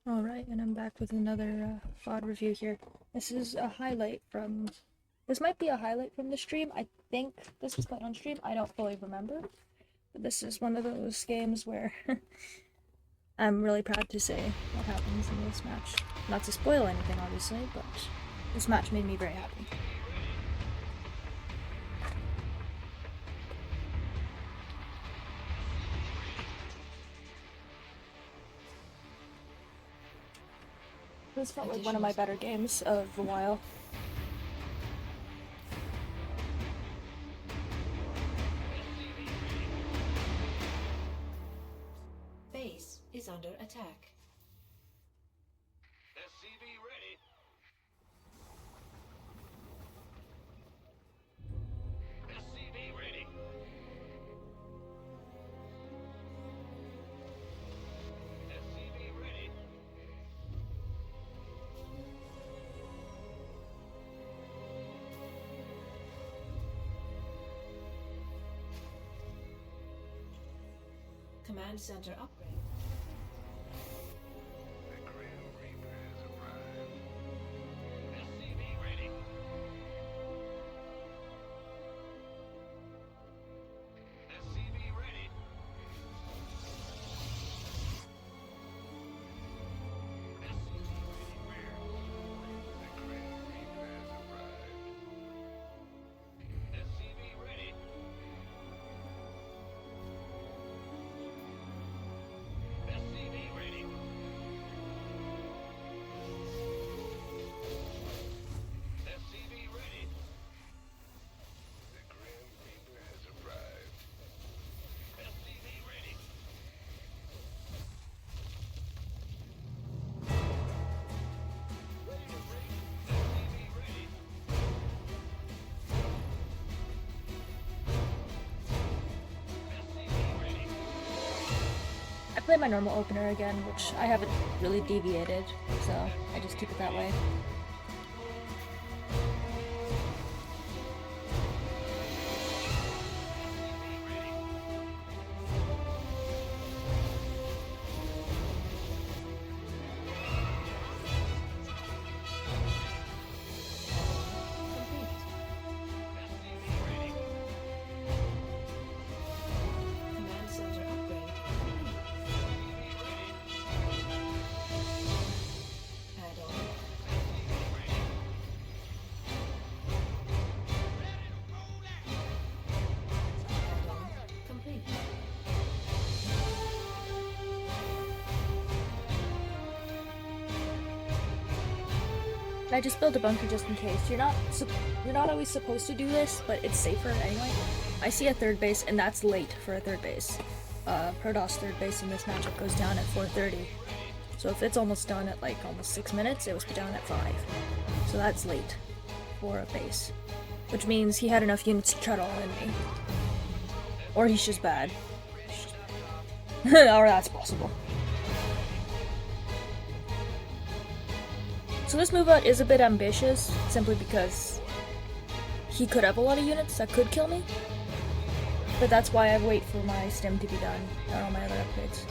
Alright, and I'm back with another VOD review here. This is a highlight from. This might be a highlight from the stream. I think this was played on stream. I don't fully remember. But this is one of those games where I'm really proud to say what happens in this match. Not to spoil anything, obviously, but this match made me very happy. This felt like one of my better games of a while. Base is under attack. SCV ready. SCV ready. SCV ready. Command center upgrade. The Grim Reaper has arrived. SCV ready. SCV ready. SCV ready where? The Grim Reaper has arrived. SCV ready. SCV ready. SCV ready. The Grim Reaper has arrived. SCV ready. Ready to raid. SCV ready. SCV ready. I play my normal opener again, which I haven't really deviated, so I just keep it that way. SCV ready. Command center upgrade. SCV ready. Add-on. SCV ready. Add-on complete. I just built a bunker just in case. You're not always supposed to do this, but it's safer anyway. I see a third base, and that's late for a third base. Protoss third base in this matchup goes down at 4:30. So if it's almost done at like almost 6 minutes, it was down at 5. So that's late for a base. Which means he had enough units to try to all-in me. Or he's just bad. Or that's possible. So this move out is a bit ambitious, simply because he could have a lot of units that could kill me. But that's why I wait for my stim to be done and all my other upgrades.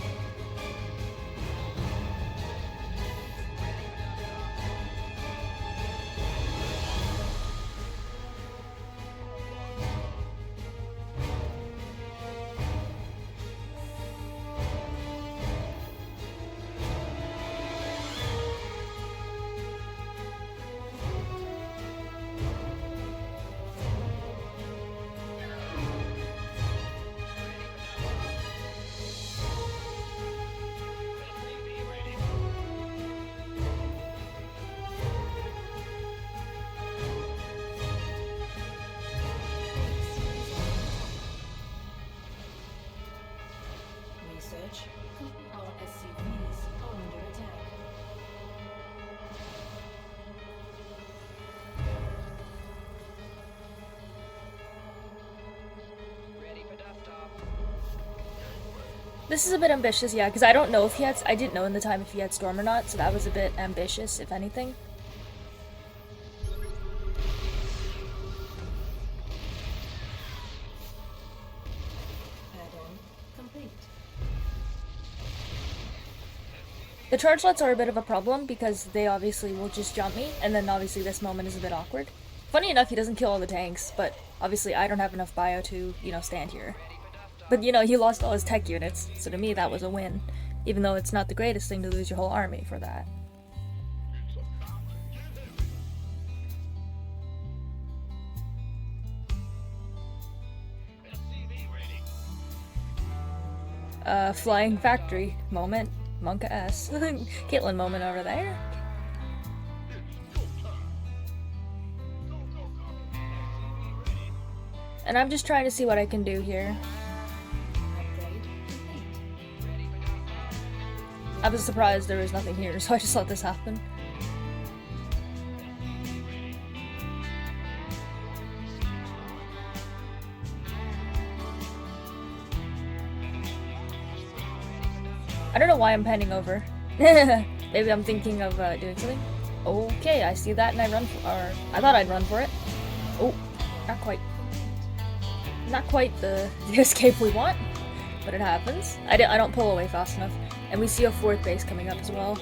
SCV ready. Research. Our SCVs are under attack. Ready for desktop. This is a bit ambitious, yeah, because I don't know if he had. I didn't know in the time if he had Storm or not, so that was a bit ambitious, if anything. Add-on complete. SCV The chargelets are a bit of a problem because they obviously will just jump me, and then obviously this moment is a bit awkward. Funny enough, he doesn't kill all the tanks, but obviously I don't have enough bio to, stand here. But he lost all his tech units, so to me that was a win. Even though it's not the greatest thing to lose your whole army for that. Flying factory moment. Monka S. Caitlyn moment over there. And I'm just trying to see what I can do here. Upgrade complete. I was surprised there was nothing here, so I just let this happen. I don't know why I'm panning over. Maybe I'm thinking of doing something. Okay, I see that and I run for, or I thought I'd run for it. Oh, not quite. Not quite the escape we want, but it happens. I don't pull away fast enough. And we see a 4th base coming up as well.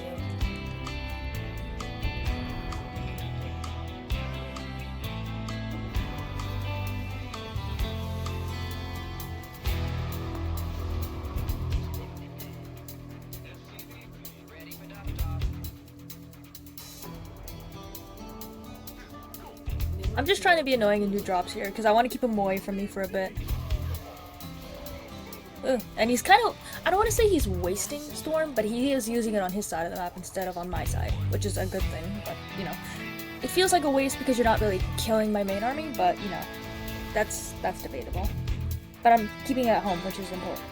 I'm just trying to be annoying and do drops here, because I want to keep him away from me for a bit. Ugh. And he's kind of, I don't want to say he's wasting Storm, but he is using it on his side of the map instead of on my side, which is a good thing, but, it feels like a waste because you're not really killing my main army, but, that's debatable. But I'm keeping it at home, which is important.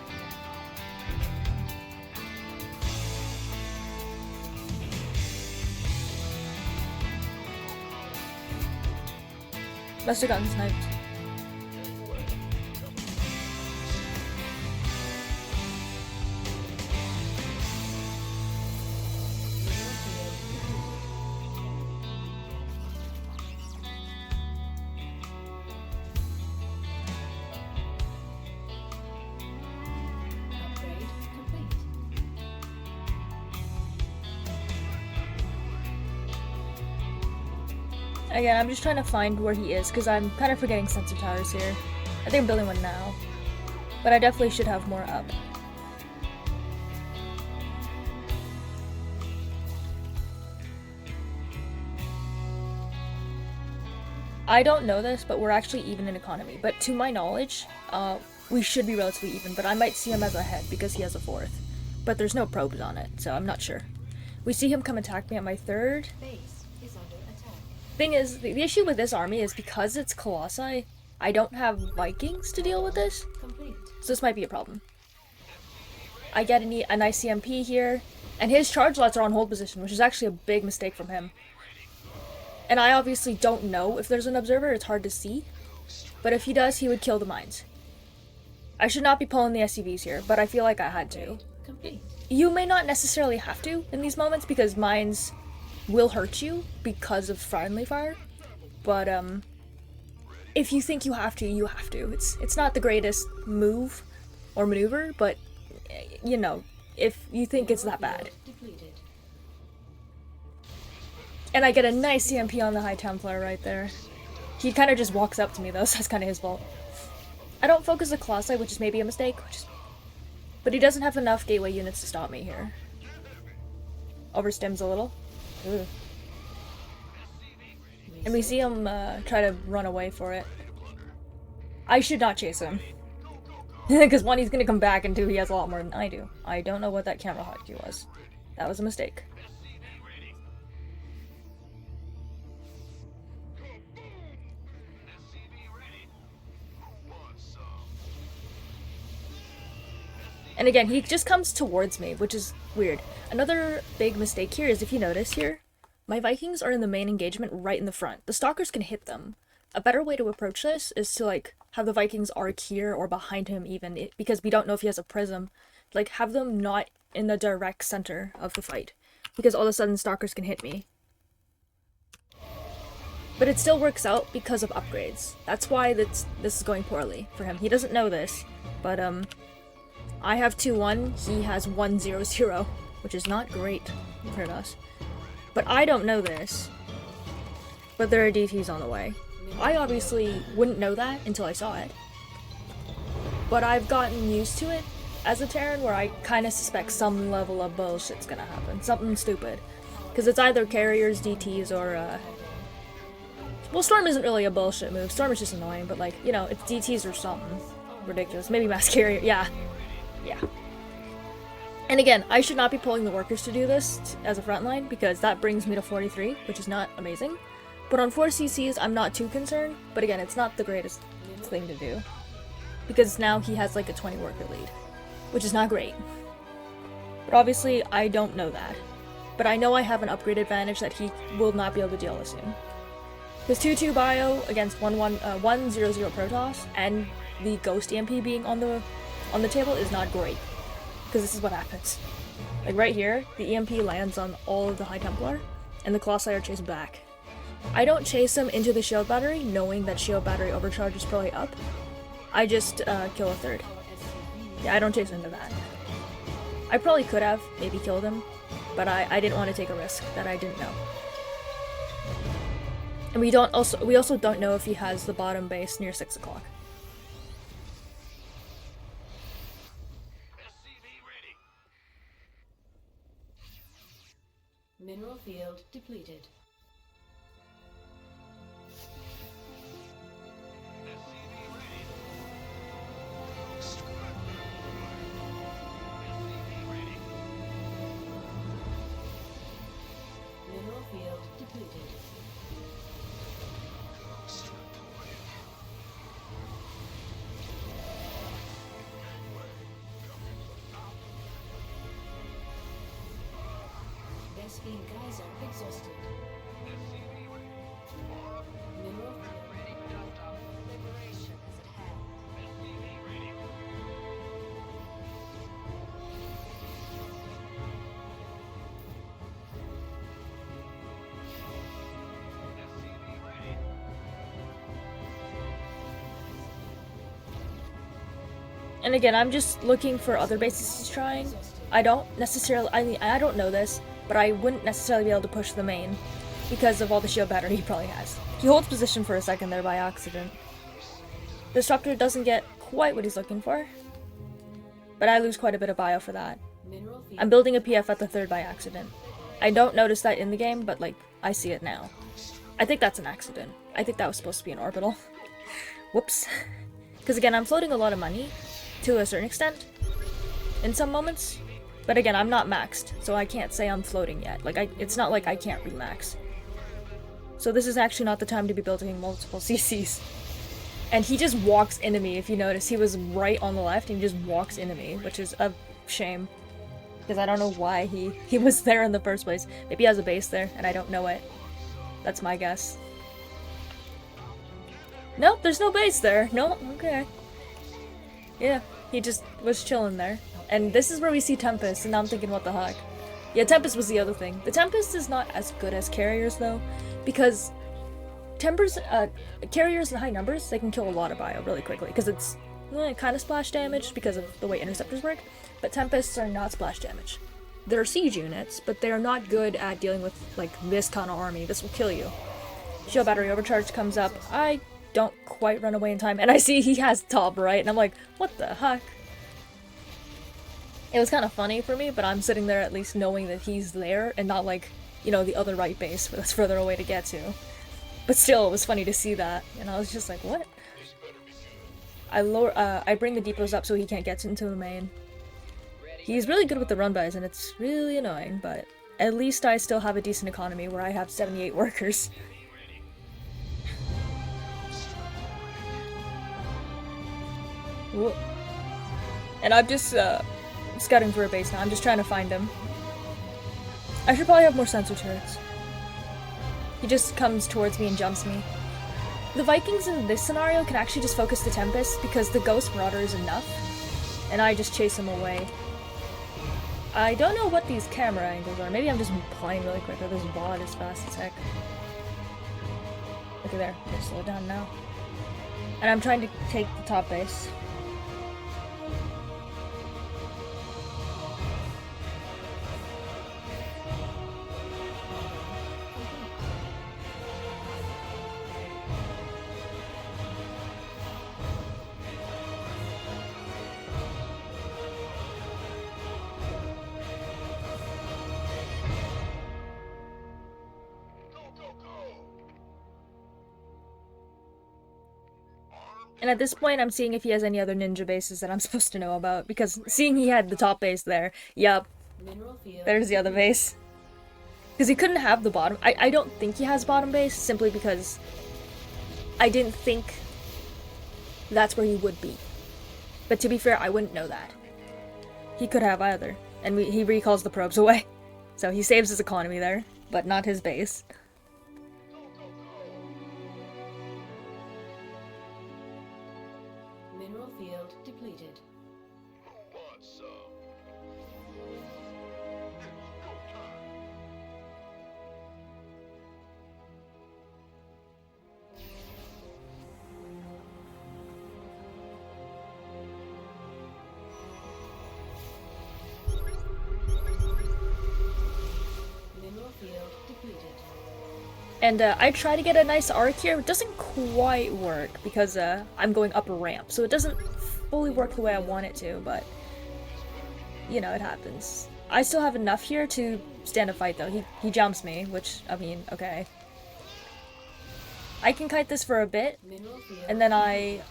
Must have gotten sniped. Upgrade complete. Again, I'm just trying to find where he is, because I'm kind of forgetting sensor towers here. I think I'm building one now. But I definitely should have more up. I don't know this, but we're actually even in economy. But to my knowledge, we should be relatively even, but I might see him as ahead because he has a 4th. But there's no probes on it, so I'm not sure. We see him come attack me at my 3rd. Base is under attack. Thing is, the issue with this army is because it's Colossi, I don't have Vikings to deal with this, Complete. so this might be a problem. I get a nice CMP here, and his charge lots are on hold position, which is actually a big mistake from him. And I obviously don't know if there's an observer, it's hard to see, but if he does, he would kill the mines. I should not be pulling the SCVs here, but I feel like I had to. Complete. You may not necessarily have to in these moments because mines will hurt you because of friendly fire, but if you think you have to, you have to. It's not the greatest move or maneuver, but if you think it's that bad. Depleted. And I get a nice CMP on the High Templar right there. He kind of just walks up to me though, so that's kind of his fault. I don't focus the Colossi, which is maybe a mistake, but he doesn't have enough gateway units to stop me here. Overstims a little. Ugh. And we see him try to run away for it. I should not chase him. Because 1, he's gonna come back, and 2, he has a lot more than I do. I don't know what that camera hotkey was. That was a mistake. And again, he just comes towards me, which is weird. Another big mistake here is if you notice here, my Vikings are in the main engagement right in the front. The Stalkers can hit them. A better way to approach this is to have the Vikings arc here or behind him even, because we don't know if he has a prism. Have them not in the direct center of the fight, because all of a sudden Stalkers can hit me. But it still works out because of upgrades. That's why this is going poorly for him. He doesn't know this, but I have 2-1, he has 1-0-0. which is not great for us. But I don't know this. But there are DTs on the way. I obviously wouldn't know that until I saw it. But I've gotten used to it as a Terran where I kind of suspect some level of bullshit's gonna happen. Something stupid. Because it's either carriers, DTs, or, well, Storm isn't really a bullshit move. Storm is just annoying, but, like, you know, it's DTs or something ridiculous. Maybe mass carrier. Yeah. Yeah. And again, I should not be pulling the workers to do this as a frontline, because that brings me to 43, which is not amazing. But on 4 CCs, I'm not too concerned, but again, it's not the greatest thing to do. Because now he has like a 20 worker lead, which is not great. But obviously, I don't know that. But I know I have an upgrade advantage that he will not be able to deal with soon. His 2-2 bio against 1-0-0 Protoss and the Ghost EMP being on the table is not great. Because this is what happens. Like right here, the EMP lands on all of the High Templar, and the Colossi are chased back. I don't chase him into the shield battery, knowing that shield battery overcharge is probably up. I just kill a third. Yeah, I don't chase into that. I probably could have maybe killed him, but I didn't want to take a risk that I didn't know. And we also don't know if he has the bottom base near 6 o'clock. SCV ready. Mineral field depleted. SCV ready. SCV ready. Mineral field depleted. Vespene geyser exhausted. SCV ready. Mineral field Ready for dust off. liberation is at hand. SCV ready. SCV ready. And again, I'm just looking for other bases he's trying. I don't necessarily, I don't know this, but I wouldn't necessarily be able to push the main because of all the shield battery he probably has. He holds position for a second there by accident. Disruptor doesn't get quite what he's looking for, but I lose quite a bit of bio for that. Mineral field I'm building a PF at the third by accident. I don't notice that in the game, but like, I see it now. I think that's an accident. I think that was supposed to be an orbital. Whoops. Because again, I'm floating a lot of money, to a certain extent, in some moments. But again, I'm not maxed, so I can't say I'm floating yet. Like, it's not like I can't remax. So this is actually not the time to be building multiple CCs. And he just walks into me, if you notice. He was right on the left, and he just walks into me, which is a shame. Because I don't know why he was there in the first place. Maybe he has a base there, and I don't know it. That's my guess. Nope, there's no base there. No, okay. Yeah, he just was chilling there. And this is where we see Tempest, and now I'm thinking, what the heck? Yeah, Tempest was the other thing. The Tempest is not as good as carriers, though, because carriers in high numbers, they can kill a lot of bio really quickly, because it's kind of splash damage because of the way interceptors work, but Tempests are not splash damage. They're siege units, but they are not good at dealing with, like, this kind of army. This will kill you. Shield battery overcharge comes up. I don't quite run away in time, and I see he has top right, and I'm like, what the heck? It was kind of funny for me, but I'm sitting there at least knowing that he's there, and not like, you know, the other right base that's further away to get to. But still, it was funny to see that, and I was just like, what? I bring the depots up so he can't get into the main. He's really good with the run-bys, and it's really annoying, but at least I still have a decent economy where I have 78 workers. Whoa. And I'm just, scouting for a base now. I'm just trying to find him. I should probably have more sensor turrets. He just comes towards me and jumps me. The Vikings in this scenario can actually just focus the Tempest because the Ghost Marauder is enough, and I just chase him away. I don't know what these camera angles are. Maybe I'm just playing really quick, or this bot is fast as heck. Look at there. They're slow down now. And I'm trying to take the top base. And at this point, I'm seeing if he has any other ninja bases that I'm supposed to know about, because seeing he had the top base there, yup, Mineral field. there's the other base. Because he couldn't have the bottom. I don't think he has bottom base, simply because I didn't think that's where he would be. But to be fair, I wouldn't know that. He could have either. And he recalls the probes away. So he saves his economy there, but not his base. Mineral field depleted. What's up? Mineral field depleted. And I try to get a nice arc here. It doesn't quite work because I'm going up a ramp. So it doesn't fully work the way I want it to, but you know, it happens. I still have enough here to stand a fight though. He jumps me, which, I mean, okay. I can kite this for a bit, Mineral field. and then I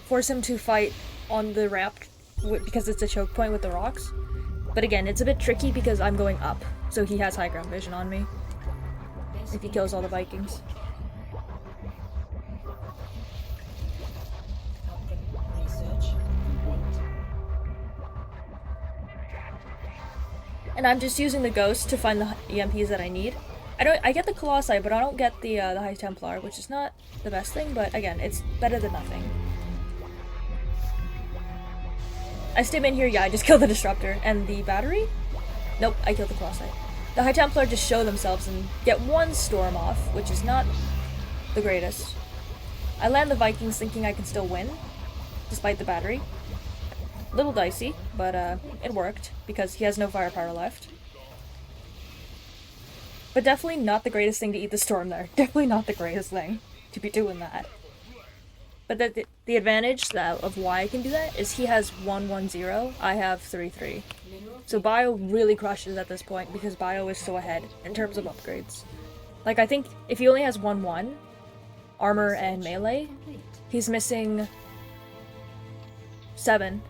force him to fight on the ramp because it's a choke point with the rocks. But again, it's a bit tricky because I'm going up, so he has high ground vision on me if he kills all the Vikings. Research complete. And I'm just using the ghost to find the EMPs that I need. I get the Colossi, but I don't get the High Templar, which is not the best thing, but again, it's better than nothing. I stim in here, yeah, I just killed the Disruptor. And the battery? Nope, I killed the Colossi. The High Templar just show themselves and get one storm off, which is not the greatest. I land the Vikings thinking I can still win, despite the battery. A little dicey, but it worked, because he has no firepower left. But definitely not the greatest thing to eat the storm there. Definitely not the greatest thing to be doing that. But the advantage of why I can do that is he has 1-1-0, I have 3-3. So Bio really crushes at this point because Bio is so ahead in terms of upgrades. Like, I think if he only has 1-1, armor and melee, Complete. he's missing 7.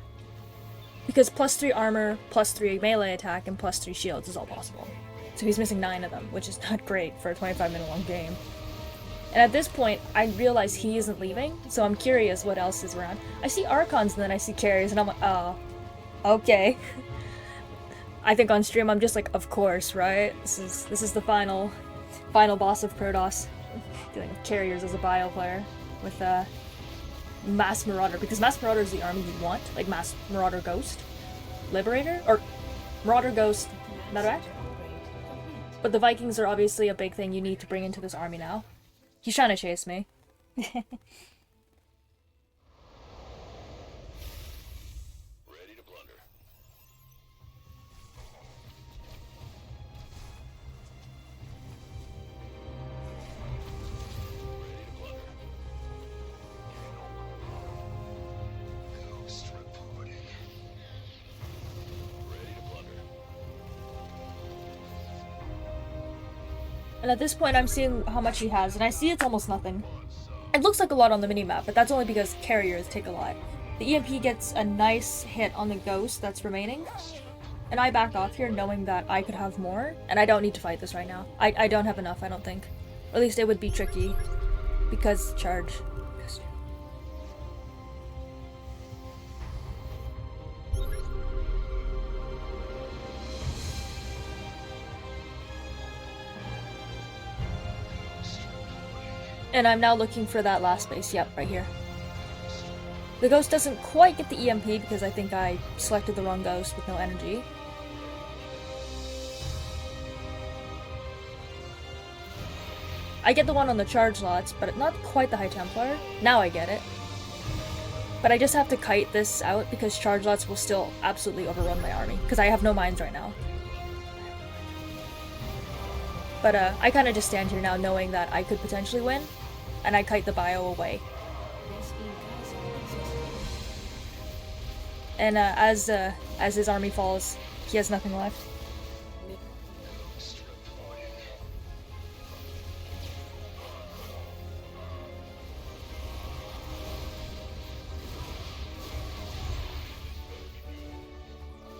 Because +3 armor, +3 melee attack, and +3 shields is all possible. So he's missing 9 of them, which is not great for a 25-minute long game. And at this point, I realize he isn't leaving, so I'm curious what else is around. I see Archons and then I see carries, and I'm like, oh, okay. I think on stream I'm just like, of course, right? This is the final boss of Protoss. Dealing with carriers as a bio player with Mass Marauder, because Mass Marauder is the army you want, like Mass Marauder Ghost, Liberator, or Marauder Ghost, not right? Upgrade complete. But the Vikings are obviously a big thing you need to bring into this army now. He's trying to chase me. Ready to plunder. Ready to plunder. Ghost reporting. Ready to plunder. And at this point I'm seeing how much he has, and I see it's almost nothing. It looks like a lot on the minimap, but that's only because carriers take a lot. The EMP gets a nice hit on the ghost that's remaining, and I back off here knowing that I could have more, and I don't need to fight this right now. I don't have enough, I don't think. Or at least it would be tricky, because charge. And I'm now looking for that last base. Yep, right here. The ghost doesn't quite get the EMP because I think I selected the wrong ghost with no energy. I get the one on the charge lots, but not quite the High Templar. Now I get it. But I just have to kite this out because charge lots will still absolutely overrun my army because I have no mines right now. But I kind of just stand here now knowing that I could potentially win, and I kite the bio away. And as his army falls, he has nothing left. Ghost reporting.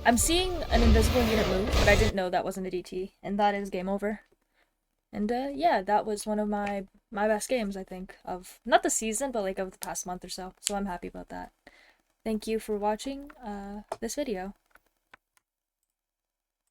I'm seeing an invisible unit move, but I didn't know that wasn't a DT, and that is game over. And yeah, that was one of my best games, I think, of not the season, but like of the past month or so. So I'm happy about that. Thank you for watching this video.